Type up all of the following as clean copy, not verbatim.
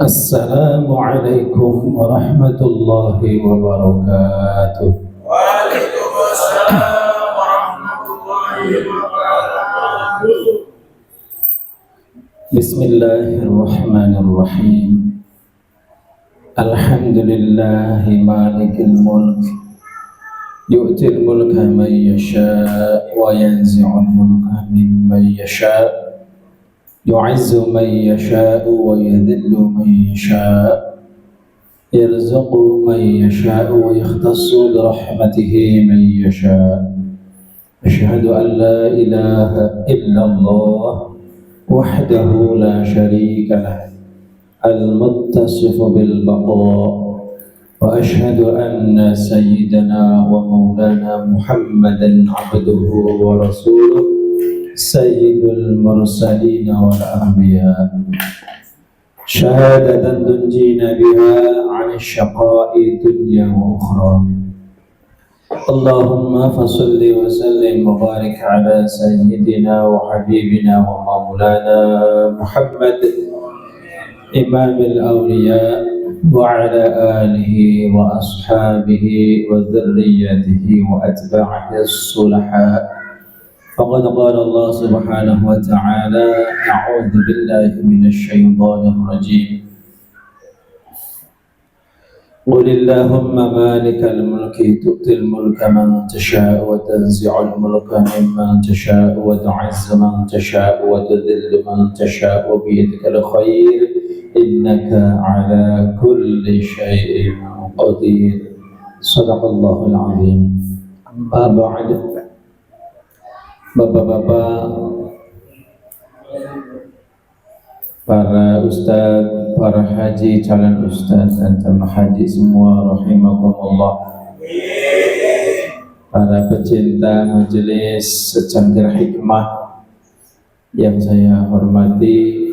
Assalamualaikum warahmatullahi wabarakatuh. Waalaikumsalam warahmatullahi wabarakatuh. Bismillahirrahmanirrahim. Alhamdulillahi malikil mulk, yu'til mulka man yasha' wa yanzi'ul mulka mimman yasha', yu'izzu man yasha' wa yadhillu man yasha', yarzuqu man yasha' wa yakhtassu bi rahmatihi man yasha'. Asyhadu an la ilaha illallah wahdahu la syarika lah, al-muttasif bil baqa', wa asyhadu anna sayyidana wa maulana Muhammadan abduhu wa rasuluh, sayyidul mursalin wal anbiya, syahadatan tunjina biha 'ani syaqa'i dunya wa ukhra. Allahumma fasalli wa sallim wa barik ala sayyidina wa habibina wa maulana Muhammad imamil awliya wa ala alihi wa ashabihi wa dhurriyyatihi wa atba'ihi as-sulaha. Faqad qala Allah subhanahu wa ta'ala, a'udzu billahi minasy syaithanir rajim. قل اللهم مالك الملك تؤتي الملك من تشاء وتنزع الملك ممن تشاء وتعز من تشاء وتذل من تشاء بيدك الخير إنك على كل شيء قدير. صدق الله العظيم. أما بعد, bapak-bapak, para ustadz, para haji, calon ustadz dan calon haji semua rahimakumullah, para pecinta majelis secangkir hikmah yang saya hormati,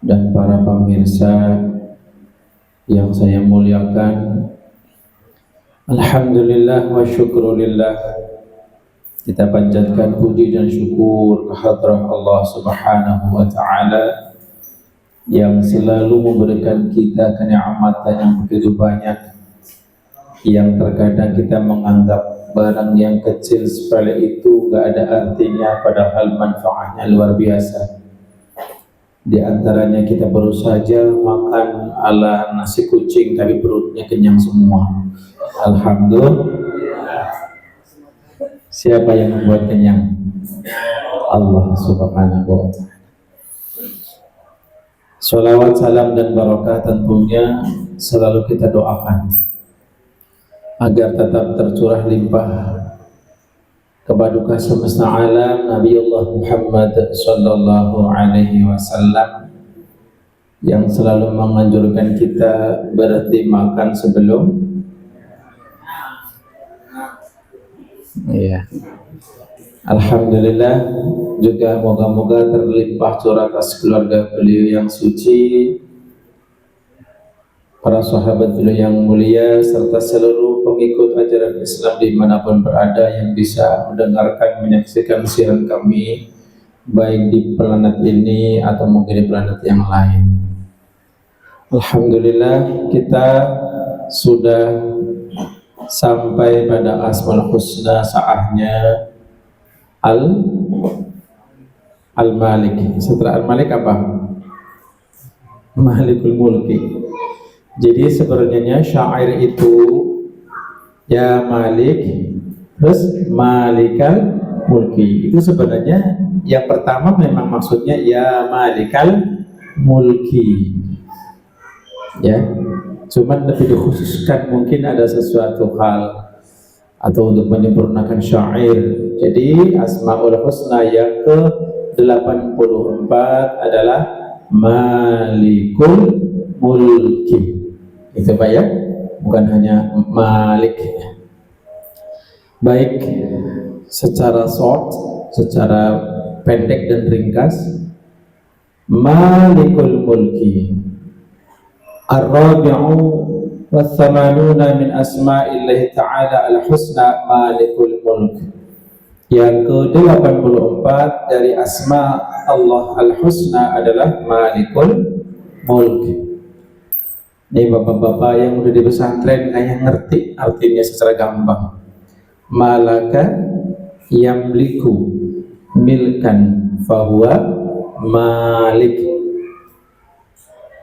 dan para pemirsa yang saya muliakan. Alhamdulillah wa syukrulillah, kita panjatkan puji dan syukur kehadrat Allah Subhanahu wa ta'ala yang selalu memberikan kita kenikmatan yang begitu banyak, yang terkadang kita menganggap barang yang kecil sepele itu gak ada artinya, padahal manfaatnya luar biasa. Di antaranya kita baru saja makan ala nasi kucing tapi perutnya kenyang semua. Alhamdulillah. Siapa yang membuat kenyang? Allah Subhanahu wa ta'ala. Salawat, salam dan barakah tentunya selalu kita doakan agar tetap tercurah limpah kepada semesta alam Nabi Allah Muhammad sallallahu alaihi wasallam, yang selalu menganjurkan kita berhenti makan sebelum ya. Alhamdulillah, juga moga-moga terlimpah curah kasih keluarga beliau yang suci, para sahabat beliau yang mulia, serta seluruh pengikut ajaran Islam dimanapun berada yang bisa mendengarkan, menyaksikan siaran kami baik di planet ini atau mungkin di planet yang lain. Alhamdulillah, kita sudah sampai pada Asmaul Husna, saatnya Al-Malik. Setelah Al-Malik apa? Malikul Mulki. Jadi sebenarnya syair itu ya Malik terus Malikal Mulki. Itu sebenarnya yang pertama memang maksudnya ya Malikal Mulki. Ya. Cuman lebih dikhususkan mungkin ada sesuatu hal atau untuk menyempurnakan syair. Jadi Asmaul Husna yang ke-84 adalah Malikul Mulki. Itu Pak ya, bukan hanya Malik. Baik, secara short, secara pendek dan ringkas, Malikul Mulki Ar-Rabi'u wa thamanuna min asma'illahi ta'ala al-husna Malikul Mulk. Yang ke-84 dari asma Allah al-husna adalah Malikul mulk. Ini bapak-bapak yang udah di pesantren kayaknya ngerti artinya secara gampang. Malaka yamliku milkan fahuwa malik.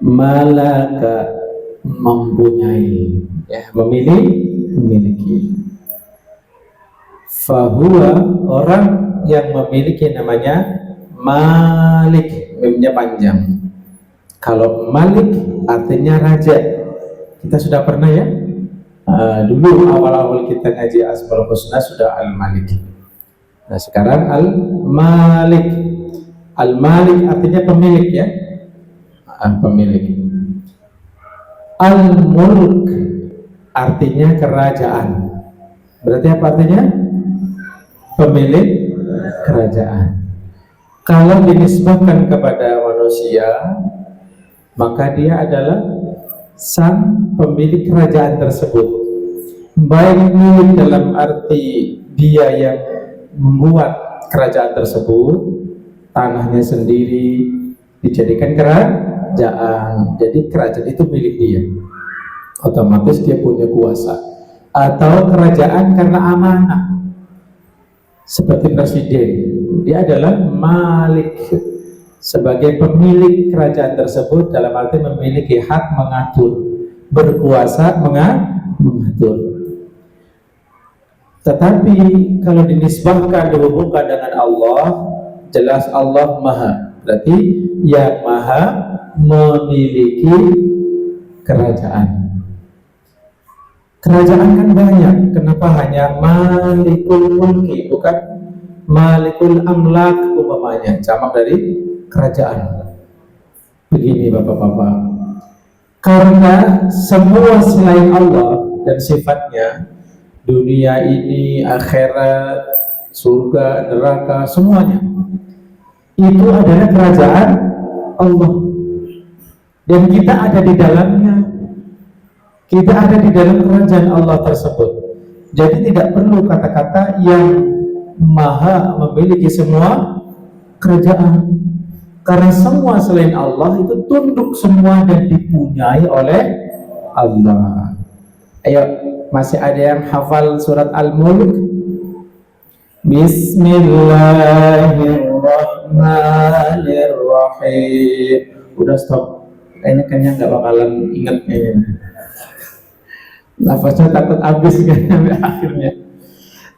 Malaka mempunyai, ya, memiliki. Fahuwa orang yang memiliki namanya malik, memnya panjang. Kalau malik artinya raja. Kita sudah pernah ya, dulu awal-awal kita ngaji Asmaul Husna sudah Al-Malik. Nah sekarang Al-Malik. Al-Malik artinya pemilik ya, pemilik. Al-Mulk artinya kerajaan. Berarti apa artinya? Pemilik kerajaan. Kalau dinisbahkan kepada manusia, maka dia adalah sang pemilik kerajaan tersebut. Baik milik dalam arti dia yang membuat kerajaan tersebut, tanahnya sendiri dijadikan kerajaan. Jadi kerajaan itu milik dia. Otomatis dia punya kuasa. Atau kerajaan karena amanah. Seperti presiden, dia adalah malik. Sebagai pemilik kerajaan tersebut dalam arti memiliki hak mengatur, berkuasa mengatur. Tetapi kalau dinisbahkan, dihubungkan dengan Allah, jelas Allah maha. Berarti yang maha memiliki kerajaan. Kerajaan kan banyak. Kenapa hanya malikul mulki, bukan malikul amlak umpamanya, jamak dari kerajaan. Begini bapak-bapak, karena semua selain Allah dan sifatnya, dunia ini, akhirat, surga, neraka, semuanya itu adalah kerajaan Allah, dan kita ada di dalamnya. Kita ada di dalam kerajaan Allah tersebut. Jadi tidak perlu kata-kata yang maha memiliki semua kerajaan, karena semua selain Allah itu tunduk semua dan dipunyai oleh Allah. Ayo, masih ada yang hafal surat Al-Mulk? Bismillahirrahmanirrahim. Udah stop. Kayaknya kenyang, nggak bakalan inget kayaknya. Nafasnya takut habis kan sampai akhirnya.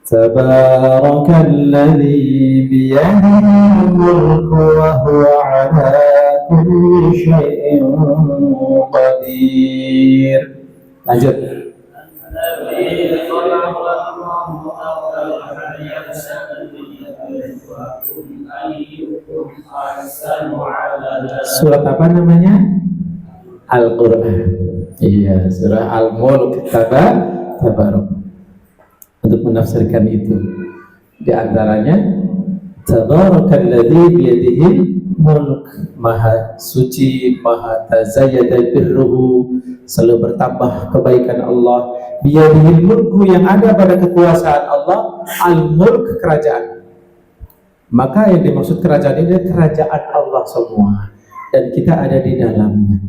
Tabarakalladzi biyadihi mulku wa huwa ala kulli syai'in qadir. Lanjut. Surat apa namanya? Al-Quran. Iya, surah Al-Mulk, Tabarok. Untuk menafsirkan itu, di antaranya Tabarakalladzi biyadihi mulk, maha suci, maha tazayyada birruhu, selalu bertambah kebaikan Allah. Biyadihi mulku, yang ada pada kekuasaan Allah, al-mulk, kerajaan. Maka yang dimaksud kerajaan ini kerajaan Allah semua, dan kita ada di dalamnya.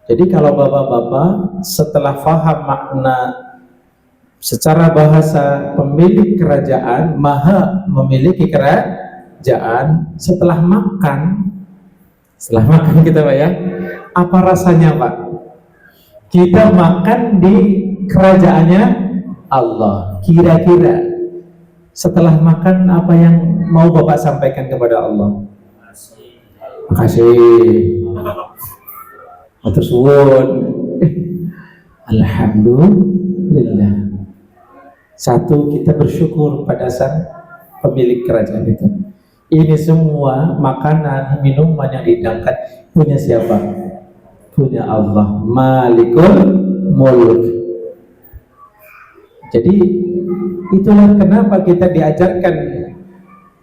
Jadi kalau bapak-bapak setelah faham makna secara bahasa pemilik kerajaan, maha memiliki kerajaan, setelah makan kita Pak ya, apa rasanya Pak? Kita makan di kerajaannya Allah. Kira-kira setelah makan apa yang mau Bapak sampaikan kepada Allah? Makasih. Matur suwun. Alhamdulillah. Satu, kita bersyukur pada sang pemilik kerajaan itu. Ini semua makanan, minuman yang dihidangkan punya siapa? Punya Allah, Malikul Mulk. Jadi itulah kenapa kita diajarkan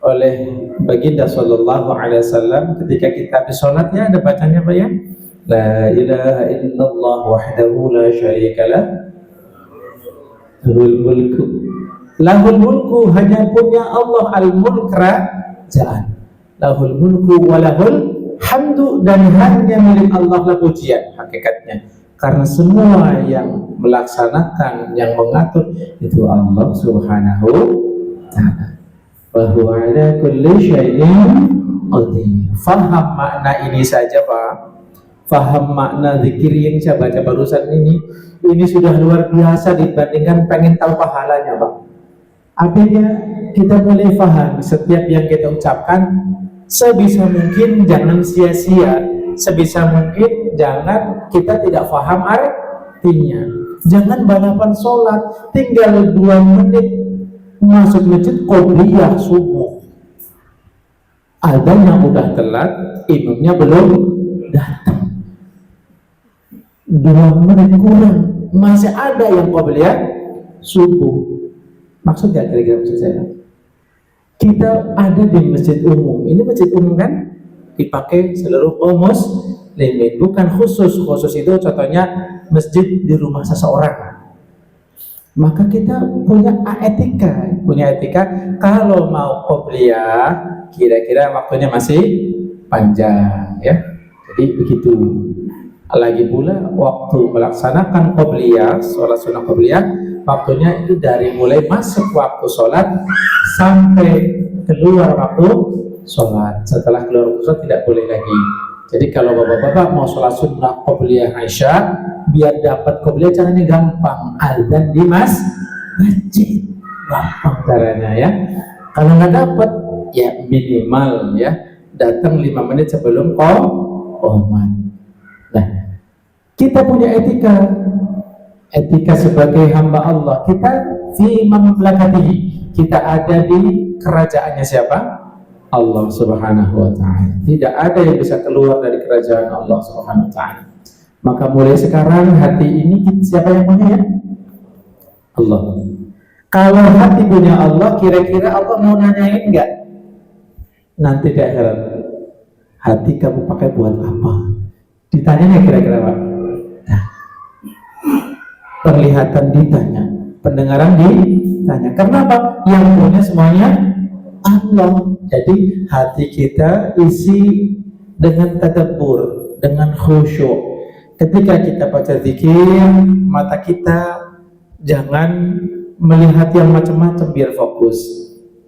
oleh baginda sallallahu alaihi wasallam ketika kita habis sholat, ya ada bacanya Pak ya, la ilaha illallah wahdahu la syarikalah lahul mulku, hanya punya Allah al-mulk, kerajaan. Lahul mulku wa lahul Hamdu dan hanya milik Allah lah pujian hakikatnya. Karena semua yang melaksanakan, yang mengatur itu Allah Subhanahu wa ta'ala. Wa huwa ala kulli syai'in qadir. Faham makna ini saja, Pak. Faham makna zikir yang saya baca barusan ini sudah luar biasa dibandingkan pengen tahu pahalanya, Pak. Artinya kita boleh faham setiap yang kita ucapkan sebisa mungkin jangan sia-sia. Sebisa mungkin jangan kita tidak faham artinya. Jangan balapan sholat tinggal 2 menit masuk masjid qobliyah subuh. Ada yang udah telat, imamnya belum datang. 2 menit kurang, masih ada yang qobliyah subuh. Maksudnya kira-kira maksud saya, kita ada di masjid umum. Ini masjid umum kan? Dipakai seluruh muslimin, bukan khusus itu contohnya masjid di rumah seseorang. Maka kita punya etika kalau mau qobliyah kira-kira waktunya masih panjang ya. Jadi begitu. Lagi pula waktu melaksanakan qobliyah, sholat sunnah qobliyah, waktunya itu dari mulai masuk waktu sholat sampai keluar waktu sholat. Setelah keluar waktu sholat tidak boleh lagi. Jadi kalau bapak-bapak mau sholat sunnah qobliyah Aisyah, biar dapat qobliyah caranya gampang. Azan di masjid, gampang caranya ya. Kalau nggak dapat, ya minimal ya datang 5 menit sebelum qomat. Nah, kita punya etika sebagai hamba Allah. Kita fi mamlakatihi, kita ada di kerajaannya siapa? Allah Subhanahu wa ta'ala. Tidak ada yang bisa keluar dari kerajaan Allah Subhanahu wa ta'ala. Maka mulai sekarang hati ini siapa yang punya ya? Allah. Kalau hati punya Allah, kira-kira Allah mau nanyain enggak? Nanti di akhirat, hati kamu pakai buat apa? Ditanya kira-kira Pak? Nah, penglihatan ditanya, pendengaran ditanya. Kenapa? Yang punya semuanya Allah. Jadi hati kita isi dengan tadabbur, dengan khusyuk. Ketika kita baca zikir, mata kita jangan melihat yang macam-macam, biar fokus.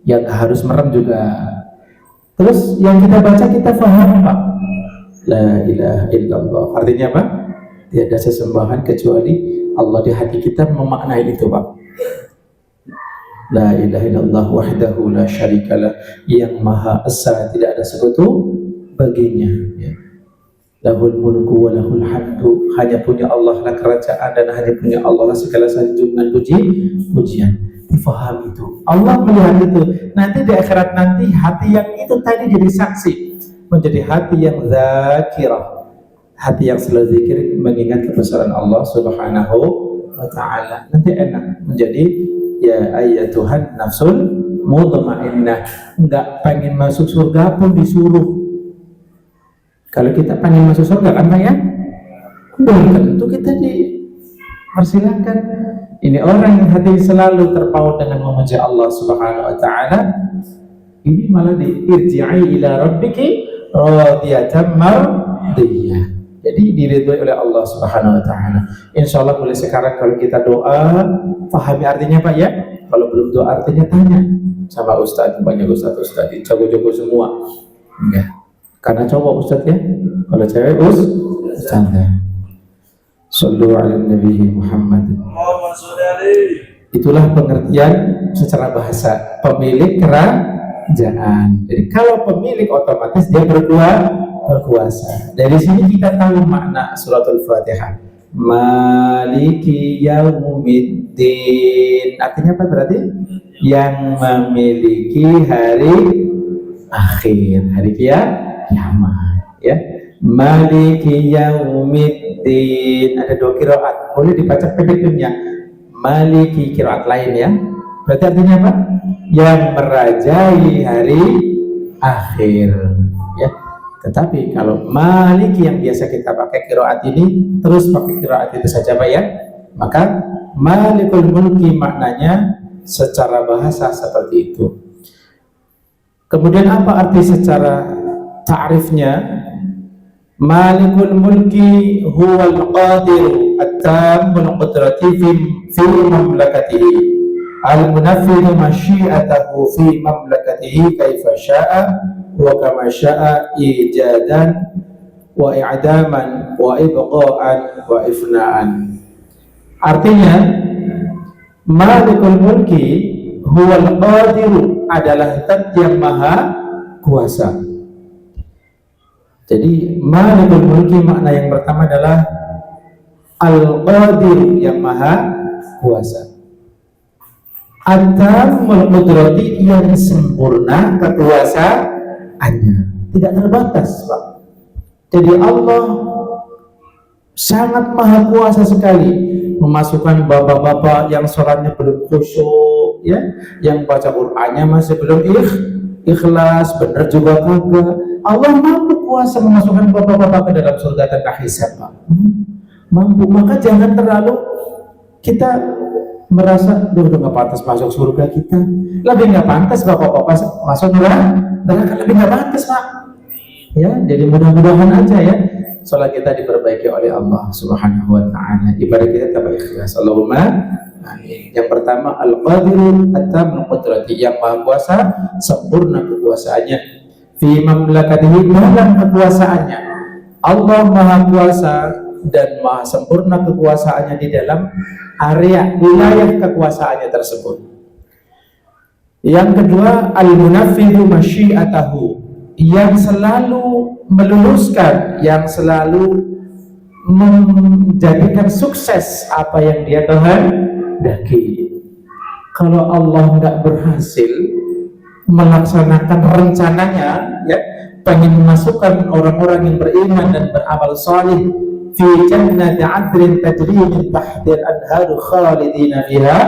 Yang harus merem juga. Terus yang kita baca kita faham Pak. La ilaha illallah. Artinya apa? Tiada sesembahan kecuali Allah. Di hati kita memaknai itu Pak. La ilaha illallah wahdahu la syarikalah, yang maha esa, tidak ada sekutu baginya ya. Lahul mulku wa lahul hamdu, hanya punya Allah lah kerajaan dan hanya punya Allah lah segala sanjungan pujian. Difahami itu. Allah melihat itu. Nanti di akhirat nanti hati yang itu tadi jadi saksi, menjadi hati yang zakirah, hati yang selalu zikir mengingat kebesaran Allah Subhanahu wa ta'ala. Nanti enak menjadi ya ayyatuhan nafsul mutmainnah. Enggak pengen masuk surga pun disuruh. Kalau kita pengen masuk surga kan Pak ya, belum tentu kita dipersilakan. Ini orang yang hati selalu terpaut dengan memuji Allah Subhanahu wa ta'ala, ini malah irji'i ila rabbiki radiyatan mardiyah. Jadi diridhoi oleh Allah Subhanahu wa ta'ala. Insyaallah mulai sekarang kalau kita doa, pahami artinya Pak ya. Kalau belum tahu artinya tanya sama ustaz, banyak ustaz jago-jago semua. Enggak. Karena cowok ustaz ya. Kalau cewek ustaz ya. Sallu ala Nabi Muhammad. Itulah pengertian secara bahasa pemilik kerajaan. Jadi kalau pemilik otomatis dia berkuasa. Dari sini kita tahu makna suratul Fatihah. Maliki yaumiddin. Artinya apa berarti? Yang memiliki hari akhir, hari kiamat. Ya. Maliki yaumiddin. Ada 2 qiraat. Boleh dibaca pendeknya. Maliki qiraat lain ya. Berarti artinya apa? Yang merajai hari akhir. Ya. Tetapi kalau maliki yang biasa kita pakai qiraat ini, terus pakai qiraat itu saja Pak ya. Maka malikul mulki maknanya secara bahasa seperti itu. Kemudian apa arti secara ta'rifnya? Malikul mulki huwal qadiru at-tammul qudrati fi mamlakatihi al-munaffidu masyiatahu fi mamlakatihi kaifa sya'a wa kama sya'a ijadan wa i'daman wa ibqa'an wa ifna'an. Artinya Malikul mulki huwal qadiru adalah zat yang maha kuasa. Jadi Malikul mulki makna yang pertama adalah Al-Qadir yang maha kuasa. At-Tammul qudrati yang sempurna kekuasaannya, tidak terbatas, Pak. Jadi Allah sangat maha kuasa sekali, memasukkan bapak-bapak yang sholatnya belum khusyuk, ya, yang baca Qur'annya masih belum ikhlas, benar juga kagak. Allah mampu kuasa memasukkan bapak-bapak ke dalam surga tanpa hisab, Pak. Mampu. Maka jangan terlalu kita merasa udah nggak pantas masuk surga kita, lebih nggak pantas bapak-bapak masuk neraka, lebih nggak pantas, Pak. Ya, jadi mudah-mudahan aja ya sholat kita diperbaiki oleh Allah Subhanahu wa Ta'ala, ibadah kita tambah ikhlas. Allahumma amin. Yang pertama Al-Qadir at-Tammul qudrati, yang maha kuasa sempurna kekuasaannya, fi mamlakatihi, dalam kekuasaannya. Allah maha kuasa dan maha sempurna kekuasaannya di dalam area wilayah kekuasaannya tersebut. Yang kedua al-munaffidu masyiatahu, yang selalu meluluskan, yang selalu menjadikan sukses apa yang dia kehendaki. Kalau Allah nggak berhasil melaksanakan rencananya, ya, pengen memasukkan orang-orang yang beriman dan beramal salih fi jannati 'adnin tajri min tahtiha al-anharu khalidina fiha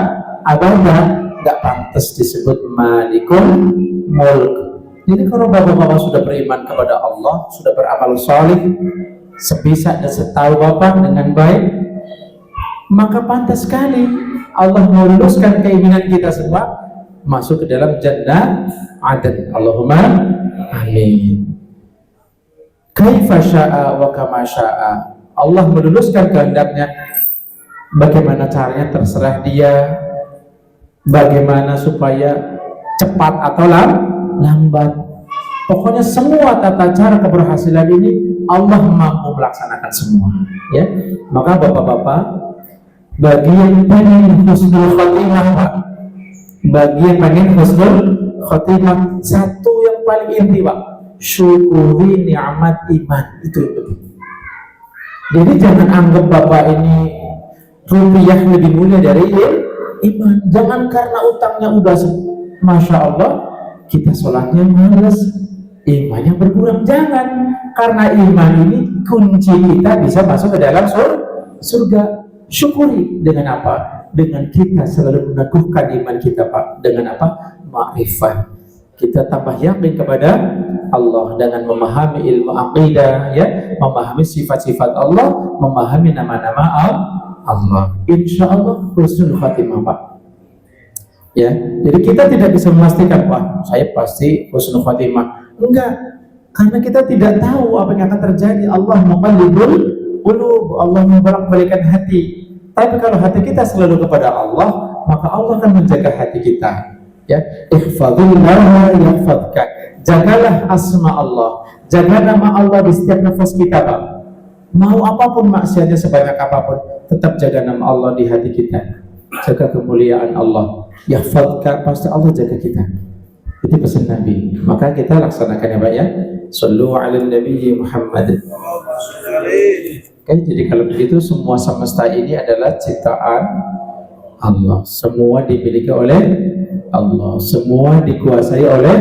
abada, nggak pantas disebut Malikul mulk. Jadi kalau bapak-bapak sudah beriman kepada Allah, sudah beramal salih sebisa dan setahu bapak dengan baik, maka pantas sekali Allah meluluskan keinginan kita semua masuk ke dalam jannah adn. Allahumma amin. Kaifa sya'a wa kama sya'a, Allah meluluskan kehendaknya, bagaimana caranya terserah dia, bagaimana supaya cepat atau lambat. Pokoknya semua tata cara keberhasilan ini Allah mampu melaksanakan semua, ya. Maka bapak-bapak, bagi yang pengen husnul khotimah, Pak, bagi yang pengen husnul khotimah, satu yang paling inti, Pak, syukuri nikmat iman. Itu. Jadi jangan anggap bapak ini rupiah lebih mulia dari iman. Jangan karena utangnya udah masya Allah kita sholatnya malas, imannya berkurang. Jangan, karena iman ini kunci kita bisa masuk ke dalam surga. Syukuri dengan apa? Dengan kita selalu meneguhkan iman kita, Pak. Dengan apa? Ma'rifah. Kita tambah yakin kepada Allah dengan memahami ilmu aqidah, ya, memahami sifat-sifat Allah, memahami nama-nama Allah. Insya Allah husnul khatimah, Pak. Ya, jadi kita tidak bisa memastikan, Pak, saya pasti husnul khatimah. Enggak, karena kita tidak tahu apa yang akan terjadi. Allah muqallibul qulub, Allah membolak-balikan hati. Tapi kalau hati kita selalu kepada Allah, maka Allah akan menjaga hati kita. Ya, ihfazillah yahfazka. Jagalah asma Allah, jaga nama Allah di setiap nafas kita, Pak. Mau apapun maksiatnya sebanyak apapun, tetap jaga nama Allah di hati kita. Jaga kemuliaan Allah. Yahfazka, pasti Allah jaga kita. Itu pesan Nabi. Maka kita laksanakan, ya, Pak, ya. Sallu ala Nabi Muhammad. Oke, jadi kalau begitu semua semesta ini adalah ciptaan Allah. Semua dimiliki oleh Allah. Semua dikuasai oleh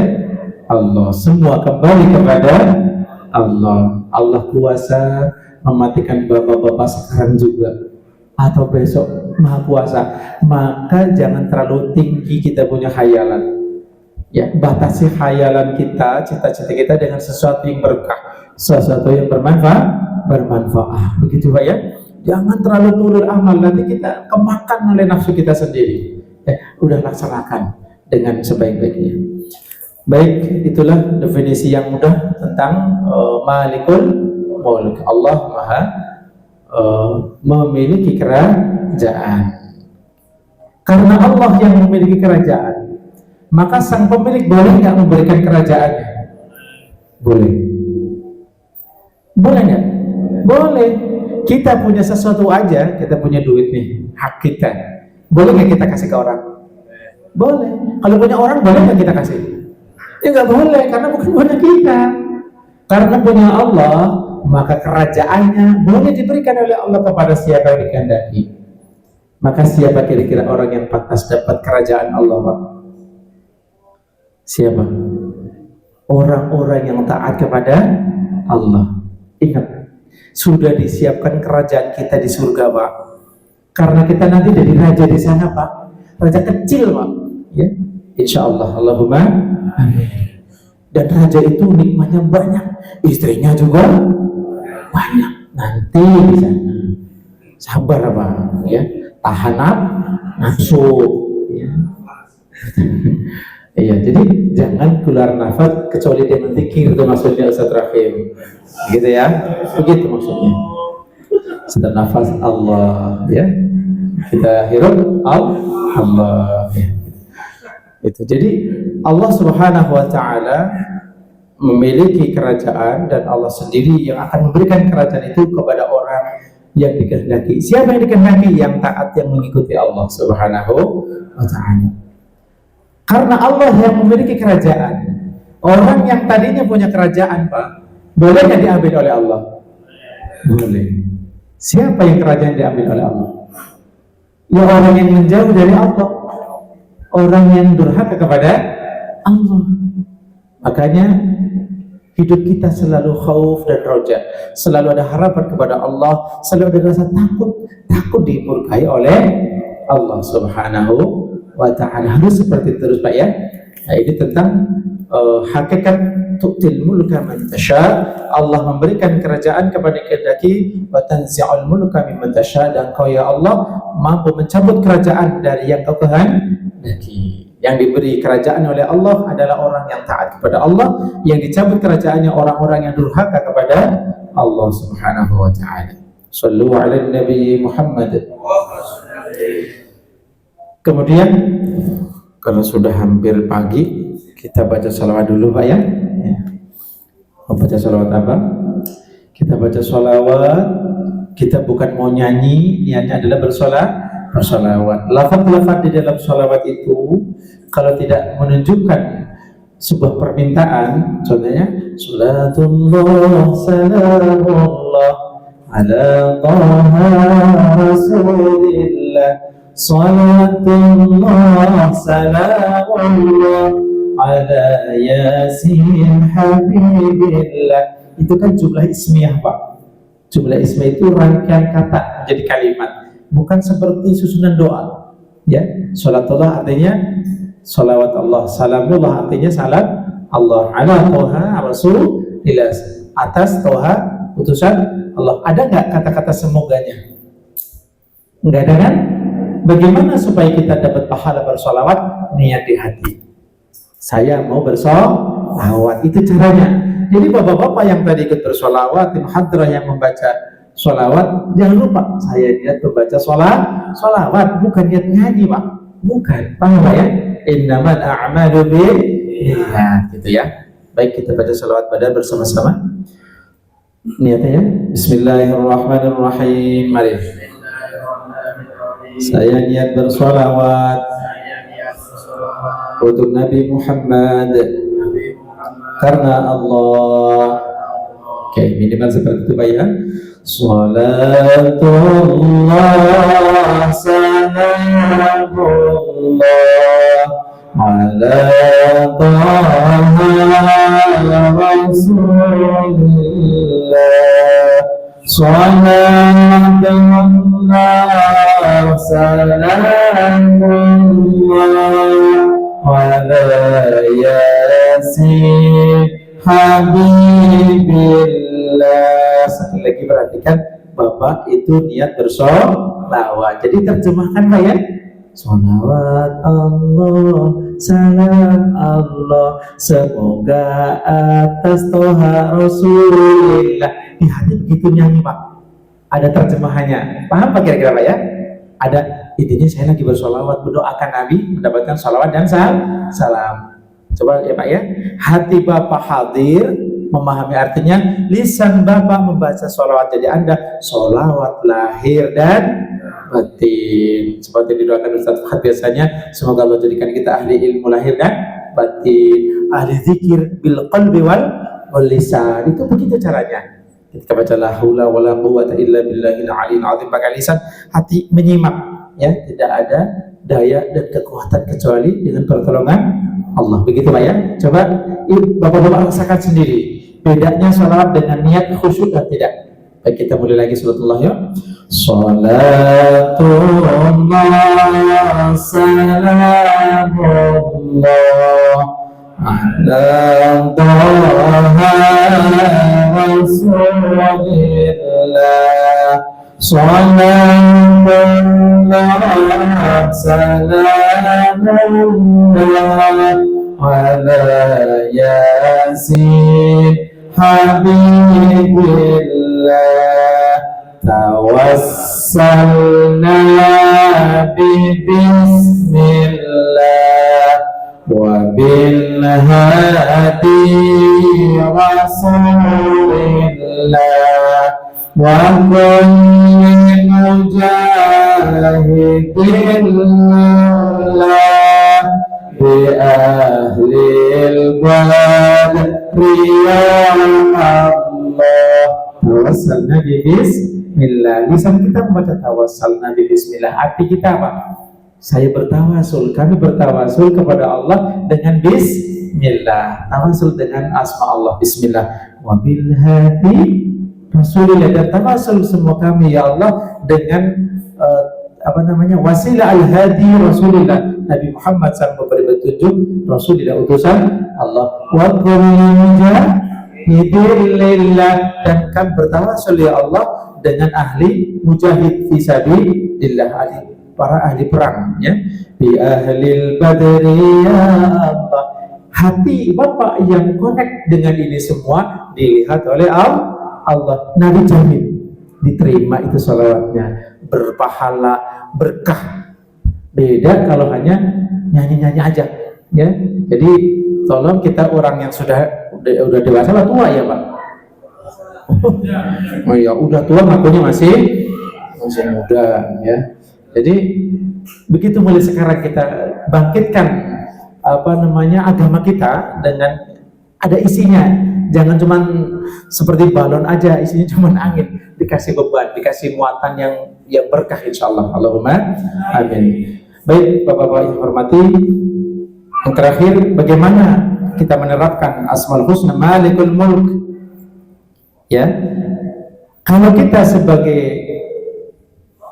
Allah. Semua kembali kepada Allah. Allah kuasa mematikan bapak-bapak sekarang juga atau besok, maha kuasa. Maka jangan terlalu tinggi kita punya khayalan. Ya, batasi khayalan kita, cita-cita kita dengan sesuatu yang berkah, sesuatu yang bermanfaat. Begitu, Pak, ya. Jangan terlalu tulur amal, nanti kita kemakan oleh nafsu kita sendiri. Udah laksanakan dengan sebaik-baiknya. Baik, itulah definisi yang mudah tentang Malikul mulk. Allah maha memiliki kerajaan. Karena Allah yang memiliki kerajaan, maka sang pemilik boleh nggak memberikan kerajaannya? Boleh. Boleh nggak? Boleh. Kita punya sesuatu aja, kita punya duit nih, hak kita. Boleh nggak kita kasih ke orang? Boleh. Kalau punya orang, boleh nggak kita kasih? Ya nggak boleh, karena bukan punya kita. Karena punya Allah, maka kerajaannya boleh diberikan oleh Allah kepada siapa yang dikehendaki. Maka siapa kira-kira orang yang pantas dapat kerajaan Allah, Pak? Siapa? Orang-orang yang taat kepada Allah. Ingat, sudah disiapkan kerajaan kita di surga, Pak. Karena kita nanti jadi raja di sana, Pak. Raja kecil, Pak. Ya, insya Allah. Allahumma amin. Dan raja itu nikmatnya banyak, istrinya juga banyak. Nanti di sana, sabar, Pak. Ya, tahan nafsu. Ya. Iya, jadi jangan keluar nafas kecuali dia menzikir, itu maksudnya Ustaz Rahim. Gitu ya, begitu maksudnya. Sedang nafas Allah, ya. Kita hirup Allah. Ya. Itu. Jadi Allah Subhanahu wa taala memiliki kerajaan dan Allah sendiri yang akan memberikan kerajaan itu kepada orang yang dikehendaki. Siapa yang dikehendaki? Yang taat, yang mengikuti Allah Subhanahu wa taala. Karena Allah yang memiliki kerajaan. Orang yang tadinya punya kerajaan, Pak, boleh nggak diambil oleh Allah? Boleh. Siapa yang kerajaan diambil oleh Allah? Ya orang yang menjauh dari Allah, orang yang durhaka kepada Allah. Makanya hidup kita selalu khauf dan roja, selalu ada harapan kepada Allah, selalu ada rasa takut dimurkai oleh Allah Subhanahu wa ta'ala. Harus seperti itu terus, Pak, ya. Nah, ini tentang hakikat tu'til mulka man tasha. Allah memberikan kerajaan kepada kehendaki, wa tanzi'ul mulka mimman tasha, dan Kau ya Allah mampu mencabut kerajaan dari yang Kau kehendaki. Yang diberi kerajaan oleh Allah adalah orang yang taat kepada Allah, yang dicabut kerajaannya orang-orang yang durhaka kepada Allah Subhanahu wa ta'ala. Sallu ala Nabi Muhammad. Kemudian kalau sudah hampir pagi, kita baca salawat dulu, Pak, ya. Mau baca salawat apa? Kita baca salawat. Kita bukan mau nyanyi, niatnya adalah bersalawat. Lafaz-lafaz di dalam salawat itu kalau tidak menunjukkan sebuah permintaan, contohnya salatullah salamullah ala taha rasulillah, salatullah salamullah ala yasin habibillah. Itu kan jumlah ismiyah, Pak. Jumlah ismiyah itu rangkaian kata menjadi kalimat, bukan seperti susunan doa. Ya, salatullah artinya salawat Allah, salamullah artinya salam Allah, ala toha rasulillah, atas toha utusan Allah. Ada nggak kata-kata semoganya? Nggak ada, kan? Bagaimana supaya kita dapat pahala bersolawat? Niat di hati, saya mau bersolawat, itu caranya. Jadi bapak-bapak yang tadi ikut bersolawat, tim hadrah yang membaca solawat, jangan lupa saya niat membaca solawat, bukan niat nyanyi, Pak. Bukan, paham, Pak, ya? Innamal a'malu binniyat, gitu ya. Baik, kita baca salawat pada bersama-sama. Niatnya ya. Bismillahirrahmanirrahim. Mari. Saya niat bersolawat untuk Nabi Muhammad karena Allah. Oke, minimal seperti itu, Pak, ya. Salatullah salamullah ala taha rasulillah, salatullah salamullah ala yasin habibillah. Sekali lagi perhatikan, Bapak itu niat bersolawat. Jadi terjemahkan, Pak, ya. Salawat Allah, salam Allah, semoga atas toha Rasulillah. di hati begitu nyanyi Pak. Ada terjemahannya. Paham Pak kira-kira Pak ya? Ada intinya saya lagi bersolawat mendoakan Nabi mendapatkan solawat dan salam. Coba ya Pak ya. Hati Bapak hadir memahami artinya, lisan Bapak membaca solawat. Jadi Anda solawat lahir dan batin. Seperti didoakan Ustaz Fahad biasanya, semoga Allah jadikan kita ahli ilmu lahir dan batin, ahli zikir bil qalbi wal lisan. Itu begitu caranya. Ketika baca la haula wala quwwata illa billahil aliyil azim pakai lisan, hati menyimak ya, tidak ada daya dan kekuatan kecuali dengan pertolongan Allah. Begitu Pak ya. Coba Bapak-bapak rasakan sendiri bedanya salawat dengan niat khusyuk dan tidak. Baik, kita mulai lagi suratullah ya. Salatullah salamullah ala Taha Rasulillah. Salatullah salamullah ala Yasin Habibillah. Tawassalna bismillah wa bil hadi rasulillah wa kulli mujahidillah bi ahlil badri ya Allah. Tawassalna bismillah. Lisan kita membaca tawassalna bismillah. Hati kita apa? Saya bertawasul, kami bertawasul kepada Allah dengan bismillah. Tawasul dengan asma Allah, bismillah. Wa bil hadi rasulillah, dan tawasul semua kami ya Allah dengan wasilah al-hadi rasulillah, Nabi Muhammad SAW memberi petunjuk, Rasulillah utusan Allah. Wa kulli mujahidillah, dan kami bertawasul ya Allah dengan ahli mujahid fisabilillah, para ahli perang ya. Bi ahlil badri ya Allah. Hati Bapak yang connect dengan ini semua dilihat oleh Allah. Nabi jamin diterima itu salawatnya, berpahala, berkah. Beda kalau hanya nyanyi-nyanyi aja ya. Jadi tolong kita orang yang sudah dewasa lah, tua ya Pak. Oh ya udah tua ngakunya masih muda ya. Jadi begitu mulai sekarang kita bangkitkan agama kita dengan ada isinya. Jangan cuman seperti balon aja, isinya cuman angin. Dikasih beban, dikasih muatan yang berkah insyaallah. Allahumma amin. Baik Bapak-bapak yang hormati, yang terakhir bagaimana kita menerapkan Asmaul Husna Malikul Mulk ya. Kalau kita sebagai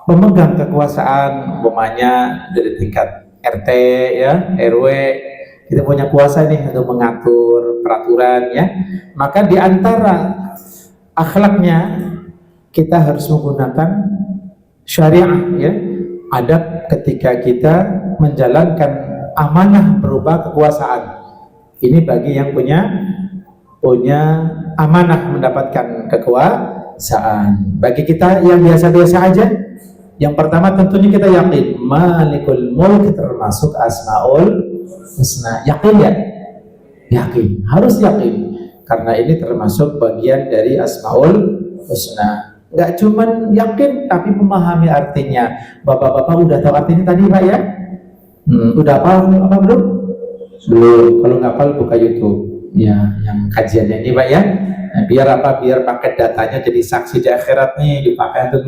pemegang kekuasaan, umpamanya dari tingkat RT ya, RW, kita punya kuasa nih untuk mengatur peraturan ya, maka di antara akhlaknya kita harus menggunakan syariah ya, adab ketika kita menjalankan amanah berupa kekuasaan. Ini bagi yang punya amanah mendapatkan kekuasaan. Bagi kita yang biasa-biasa aja, yang pertama tentunya kita yakin Malikul Mulk termasuk Asmaul Husna. Yakin ya? Yakin, harus yakin, karena ini termasuk bagian dari Asmaul Husna. Nggak cuman yakin tapi memahami artinya. Bapak-bapak udah tahu artinya tadi Pak ya? Udah apa belum? Belum. Kalau nggak hafal buka YouTube ya, yang kajiannya ini Pak ya. Nah, biar paket datanya jadi saksi di akhirat nih, dipakai untuk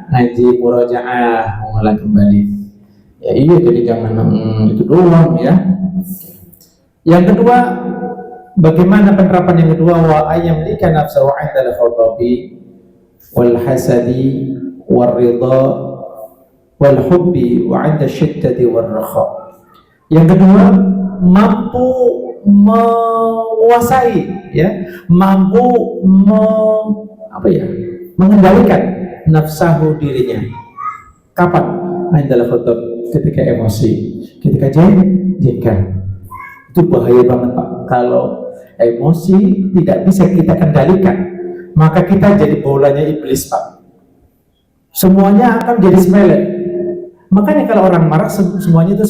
ngaji murojaah, mengulang kembali. Ya iya, jadi jangan itu doang ya. Yang kedua, bagaimana penerapan yang kedua? Wa ayyamlika nafsahu 'inda al-khatabi wal hasadi wal ridha wal hubbi wa 'inda syiddati wal rakha. Yang kedua, mampu menguasai ya, mampu mengendalikan nafsahu dirinya. Kapan? Indal khatab, ketika emosi, ketika jengkel. Itu bahaya banget Pak. Kalau emosi tidak bisa kita kendalikan, maka kita jadi bolanya iblis, Pak. Semuanya akan jadi sepele. Makanya kalau orang marah semuanya itu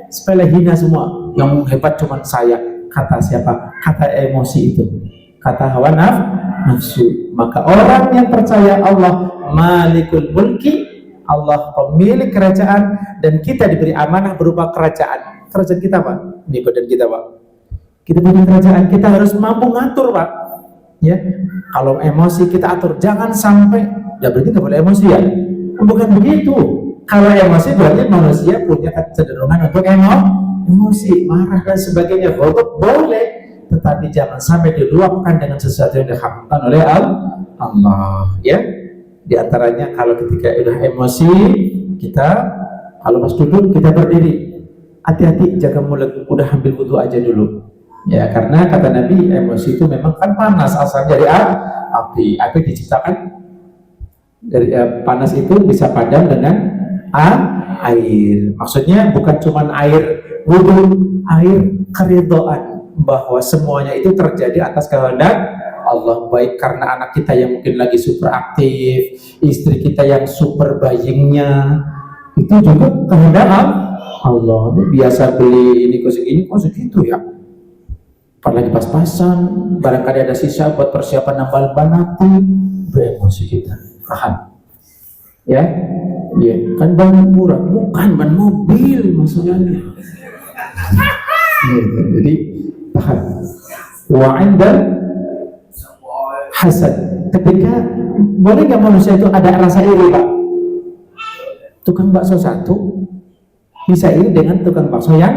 sepele, hina semua. Yang hebat cuma saya. Kata siapa? Kata emosi itu. Kata hawa nafsu. Maka orang yang percaya Allah Malikul Mulki, Allah pemilik kerajaan, dan kita diberi amanah berupa kerajaan. Kerajaan kita, Pak. Ini badan kita, Pak. Kita punya kerajaan, kita harus mampu ngatur, Pak. Ya, kalau emosi kita atur, jangan sampai, ya berarti nggak boleh emosi ya. Bukan begitu. Kalau emosi berarti manusia punya kecenderungan untuk emosi, marah dan sebagainya. Boleh, tetapi jangan sampai diluapkan dengan sesuatu yang diharamkan oleh Allah. Ya, di antaranya kalau ketika udah emosi, kita kalau pas duduk kita berdiri, hati-hati jaga mulut, udah ambil wudu aja dulu. Ya, karena kata Nabi, emosi itu memang kan panas, asalnya dari api. Api diciptakan dari panas itu bisa padam dengan air. Maksudnya bukan cuma air wudu, air keridhaan, bahwa semuanya itu terjadi atas kehendak Allah. Baik karena anak kita yang mungkin lagi super aktif, istri kita yang super buyingnya, itu juga kehendak Allah. Biasa beli ini kok segitu ya, apalagi pas-pasan, barangkali ada sisa buat persiapan nambal ban nanti, beremosi kita, tahan. Ya, kan ban murah, bukan ban mobil maksudnya. Jadi tahan. Wa 'inda hasad, ketika boleh nggak manusia itu ada rasa iri, Pak? Tukang bakso satu bisa iri dengan tukang bakso yang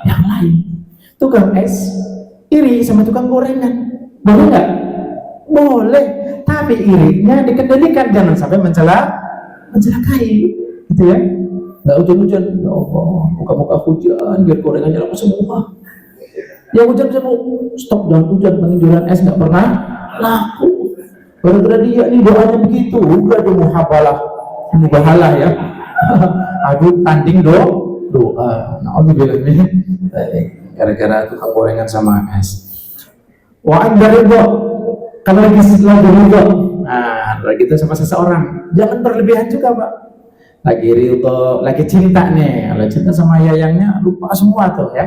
lain. Tukang es iri sama tukang gorengan, boleh nggak? Boleh, tapi irinya dikendalikan, jangan sampai mencelakai, gitu ya. Nggak hujan-hujan, ya Allah, muka-muka hujan, biar gorengannya laku semua. Ya hujan stop, jangan hujan, penjualan es nggak pernah laku. Gara-gara dia nih doanya begitu, udah mubahalah ya. Aduh, tanding doa. Nah, gara-gara tukang gorengan sama es. Wah, dari kalau lagi ridho, nah lagi itu sama seseorang, jangan berlebihan juga, Pak. Lagi ridho, lagi cinta nih, kalau cinta sama yayangnya lupa semua tuh ya,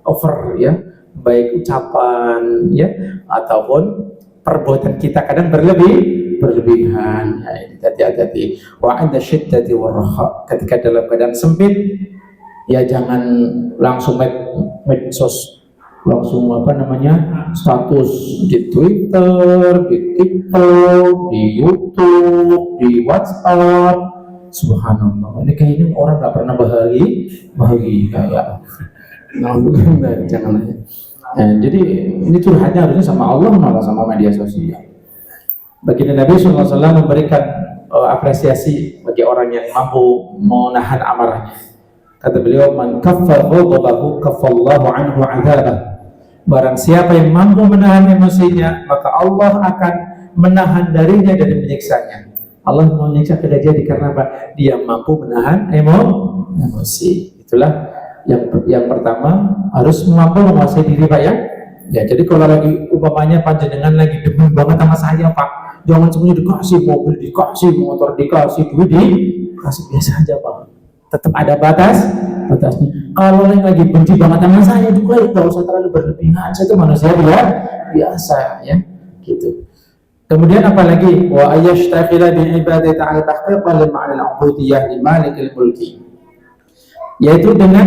over ya, baik ucapan ya ataupun perbuatan kita kadang berlebihan. Ya, hati-hati. Wa 'inda syiddati warraha, ketika dalam keadaan sempit, ya jangan langsung medsos, langsung status di Twitter, di TikTok, di YouTube, di WhatsApp. Subhanallah, ini kayaknya orang nggak pernah bahagia ya. Nah, jangan aja. Jadi ini curhatnya harusnya sama Allah, malah sama media sosial. Baginda Nabi SAW memberikan apresiasi bagi orang yang mampu menahan amarahnya. Kata beliau, man kaffa ghadabahu kaffallahu anhu 'adzabah. Barang siapa yang mampu menahan emosinya, maka Allah akan menahan darinya dari menyiksanya. Allah mau menyiksa tidak jadi karena apa? Dia mampu menahan emosi. Itulah yang pertama, harus mampu menguasai diri, Pak ya. Ya, jadi kalau lagi umpamanya panjenengan lagi demen banget sama saya, Pak, jangan semuanya dikasih mobil, dikasih motor, dikasih duit, dikasih biasa aja, Pak. Tetap ada batasnya. Kalau yang lagi benci banget sama saya juga, tidak usah terlalu berlebihan. Saya itu manusia biasa ya, gitu. Kemudian apalagi wa ayashtaqila bi ibadati ta'ala tahqiqan li ma'anil 'ubudiyah li malikil mulki, yaitu dengan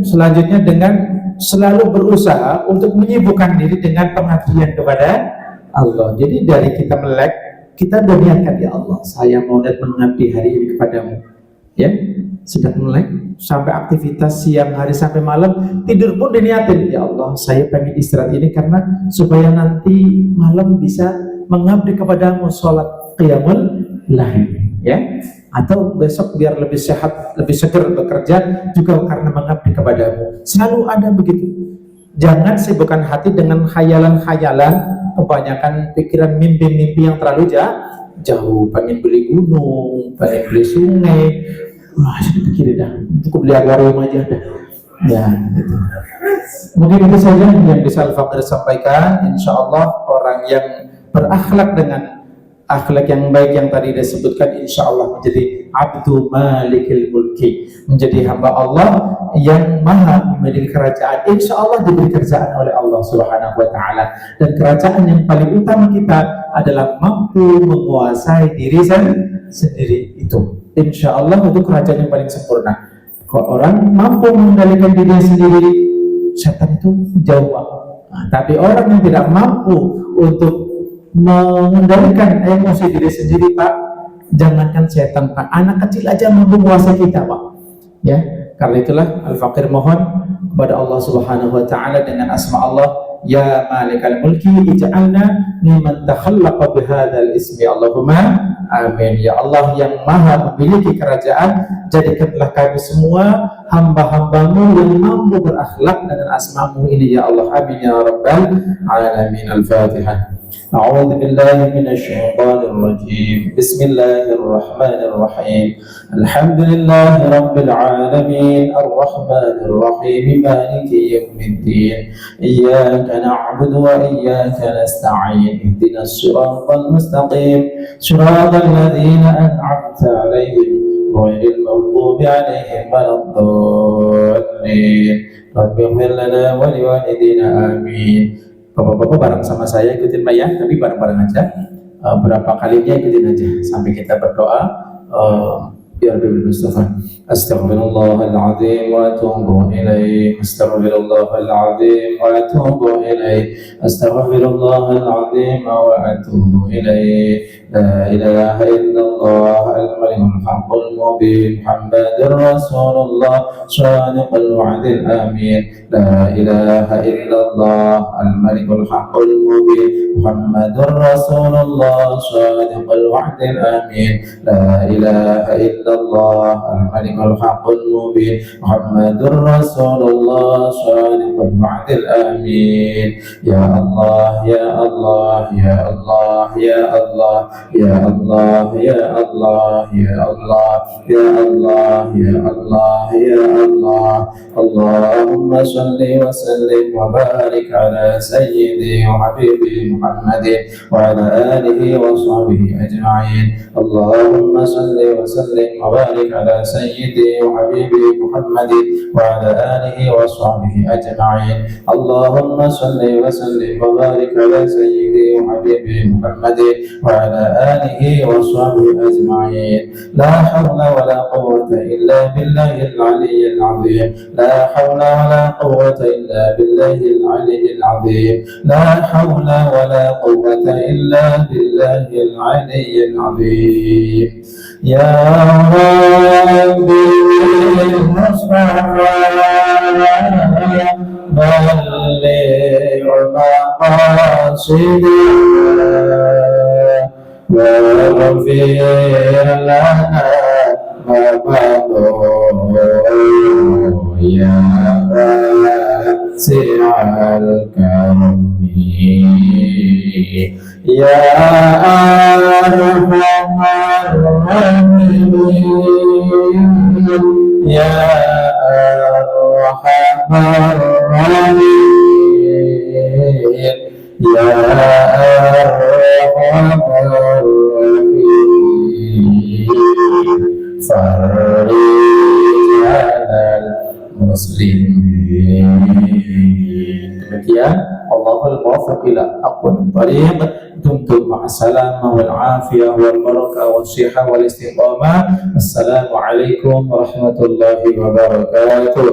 selanjutnya dengan selalu berusaha untuk menyibukkan diri dengan pengabdian kepada Allah. Jadi dari kita melek, kita niatkan, ya Allah, saya mau mengabdi hari ini kepadamu. Ya, sedang melek sampai aktivitas siang hari sampai malam, tidur pun diniatin, ya Allah, saya pengen istirahat ini karena supaya nanti malam bisa mengabdi kepadamu, sholat qiyamul lail, ya, atau besok biar lebih sehat, lebih segar bekerja juga karena mengabdi kepadamu. Selalu ada begitu. Jangan sibukkan hati dengan khayalan-khayalan, kebanyakan pikiran mimpi-mimpi yang terlalu jauh. Pengen beli gunung, pengen beli sungai, wah sudah pikirin dah, cukup beli akuarium aja dah. Ya, gitu. Mungkin itu saja yang bisa Al-Faqir sampaikan. Insya Allah orang yang berakhlak dengan akhlak yang baik yang tadi disebutkan, insya Allah menjadi abdu malikil mulki, menjadi hamba Allah yang maha memiliki kerajaan. Insya Allah diberi kerajaan oleh Allah Subhanahu wa Ta'ala, dan kerajaan yang paling utama kita adalah mampu menguasai diri sendiri. Itu insya Allah itu kerajaan yang paling sempurna. Kalau orang mampu mengendalikan dirinya sendiri, setan itu jauh. Tapi orang yang tidak mampu untuk mengendalikan emosi diri sendiri, Pak, jangankan setan, Pak, anak kecil aja mampu menguasai kita, Pak. Ya, karena itulah Al-Faqir mohon kepada Allah Subhanahu wa Ta'ala dengan asma Allah, ya malikal mulki ij'alna mimman takhallaqa bihadzal ismi, Allahumma amin. Ya Allah yang maha memiliki kerajaan, jadikanlah kami semua hamba-hambamu yang mampu berakhlak dengan asmamu ini, ya Allah, amin ya rabbal alamin. Al-Fatihah. أعوذ بالله من الشيطان الرجيم. بسم الله الرحمن الرحيم. الحمد لله رب العالمين الرحمن الرحيم مالك يوم الدين إياك نعبد وإياك نستعين اهدنا الصراط المستقيم صراط الذين أنعمت عليهم غير المغضوب عليهم ولا الضالين رب اغفر لنا ولوالدينا آمين. Bapak-bapak bareng sama saya ikutin Pak ya, tapi bareng-bareng aja. Berapa kalinya ikutin aja sampai kita berdoa. Ya Rabbil Mustafa, astaghfirullahal azim wa atubu ilaih, astaghfirullahal azim wa atubu ilaih, astaghfirullahal azim wa atubu ilaih. La ilaha illallah al-malikul haqqul mubin, Muhammadur Rasulullah shadiqul wa'dil amin. La ilaha illallah al-malikul haqqul mubin, Muhammadur Rasulullah shadiqul wa'dil amin. La ilaha illallah al-malikul haqqul mubin, Muhammadur Rasulullah shadiqul wa'dil amin. Ya Allah, ya Allah, ya Allah, ya Allah, ya Allah, ya Allah, ya Allah, ya Allah, ya Allah, ya Allah. Allahumma salli wa sallim wa barik ala sayyidi wa habibi Muhammadin wa ala alihi wa sahbihi ajma'in. Allahumma salli wa sallim wa barik ala sayyidi wa habibi Muhammadin wa ala alihi wa sahbihi ajma'in. Allahumma salli wa sallim wa barik ala sayyidi wa habibi Muhammadin wa ala آله وصحبه أجمعين. لا حول ولا قوة إلا بالله العلي العظيم. لا حول ولا قوة إلا بالله العلي العظيم. لا حول ولا قوة إلا بالله العلي العظيم. يا ربي المصطفى بلغ مقاصدنا واغفر لنا ما مضى يا واسع الكرم يا أرحم الراحمين يا أرحم الراحمين يا أرحم الراحمين فرج على المسلمين. Demikian Allahul muwaffiq ila aqwamit thariq. Dumtum ma'as-salamah wal afiyah wal barakah was sihah wal istiqamah. Assalamualaikum warahmatullahi wabarakatuh.